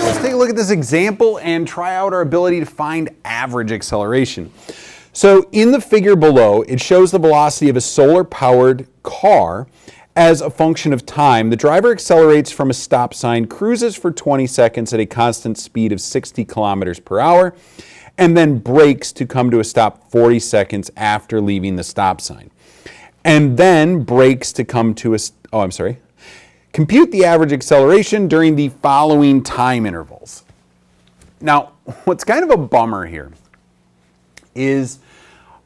let's take a look at this example and try out our ability to find average acceleration. So in the figure below, it shows the velocity of a solar-powered car as a function of time. The driver accelerates from a stop sign, cruises for 20 seconds at a constant speed of 60 kilometers per hour, and then brakes to come to a stop 40 seconds after leaving the stop sign. And then brakes to come to a, compute the average acceleration during the following time intervals. Now, what's kind of a bummer here is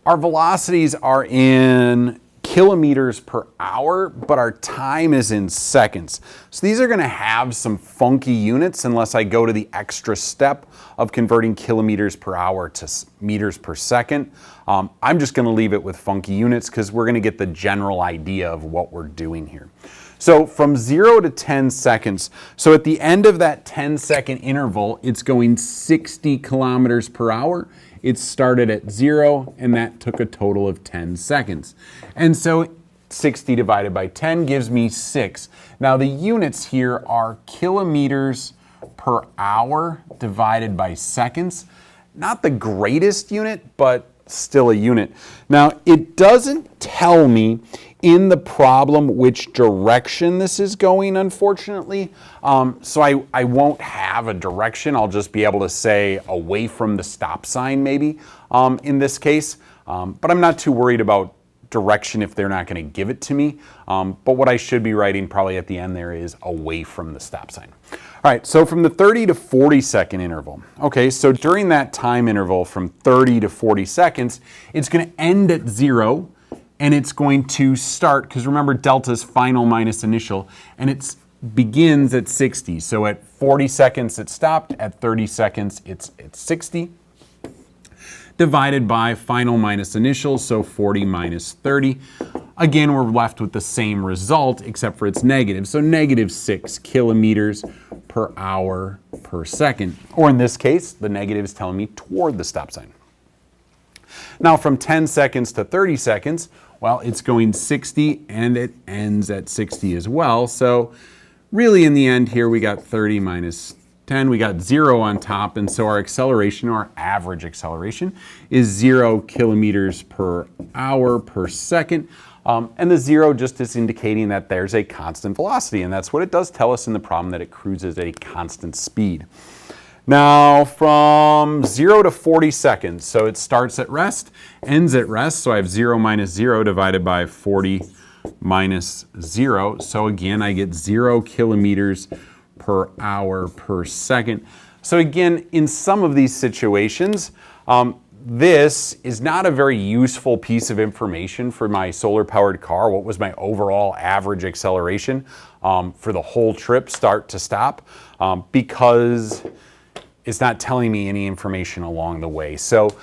our velocities are in kilometers per hour, but our time is in seconds. So these are going to have some funky units unless I go to the extra step of converting kilometers per hour to meters per second. I'm just going to leave it with funky units because we're going to get the general idea of what we're doing here. So from 0 to 10 seconds, so at the end of that 10-second interval, it's going 60 kilometers per hour. It started at 0, and that took a total of 10 seconds. And so 60 divided by 10 gives me 6. Now the units here are kilometers per hour divided by seconds. Not the greatest unit, but still a unit. Now it doesn't tell me in the problem which direction this is going, unfortunately. So I won't have a direction. I'll just be able to say away from the stop sign maybe in this case. But I'm not too worried about direction if they're not going to give it to me. But what I should be writing probably at the end there is away from the stop sign. All right, so from the 30 to 40 second interval. Okay, so during that time interval from 30 to 40 seconds, it's going to end at 0. And it's going to start, because remember delta is final minus initial, and it begins at 60. So at 40 seconds it stopped, at 30 seconds it's 60. Divided by final minus initial, so 40 minus 30. Again, we're left with the same result, except for it's negative. So -6 kilometers per hour per second. Or in this case, the negative is telling me toward the stop sign. Now from 10 seconds to 30 seconds, well, it's going 60 and it ends at 60 as well. So really in the end here, we got 30 minus 10, we got 0 on top, and so our acceleration, our average acceleration, is 0 kilometers per hour per second. And the 0 just is indicating that there's a constant velocity, and that's what it does tell us in the problem, that it cruises at a constant speed. Now from 0 to 40 seconds, so it starts at rest, ends at rest, so I have 0 minus 0 divided by 40 minus 0. So again, I get 0 kilometers per hour per second. So again, in some of these situations, this is not a very useful piece of information for my solar-powered car. What was my overall average acceleration for the whole trip, start to stop, because it's not telling me any information along the way. So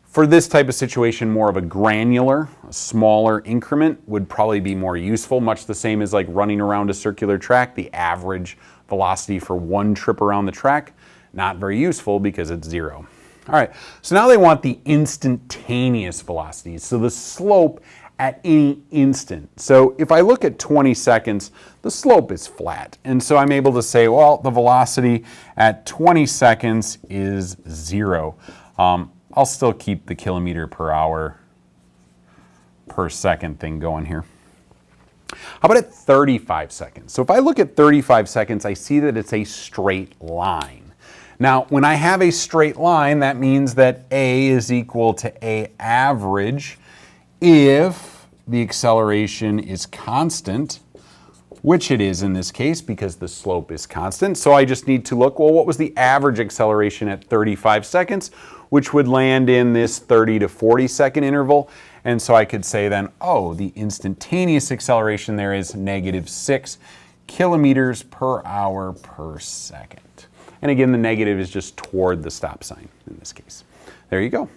for this type of situation, more of a granular, a smaller increment would probably be more useful, much the same as like running around a circular track. The average velocity for one trip around the track, not very useful because it's 0. All right, so now they want the instantaneous velocities, so the slope at any instant. So if I look at 20 seconds, the slope is flat. And so I'm able to say, well, the velocity at 20 seconds is 0. I'll still keep the kilometer per hour per second thing going here. How about at 35 seconds? So if I look at 35 seconds, I see that it's a straight line. Now, when I have a straight line, that means that A is equal to A average if the acceleration is constant, which it is in this case because the slope is constant. So I just need to look, well, what was the average acceleration at 35 seconds, which would land in this 30 to 40 second interval. And so I could say then, oh, the instantaneous acceleration there is -6 kilometers per hour per second. And again, the negative is just toward the stop sign in this case. There you go.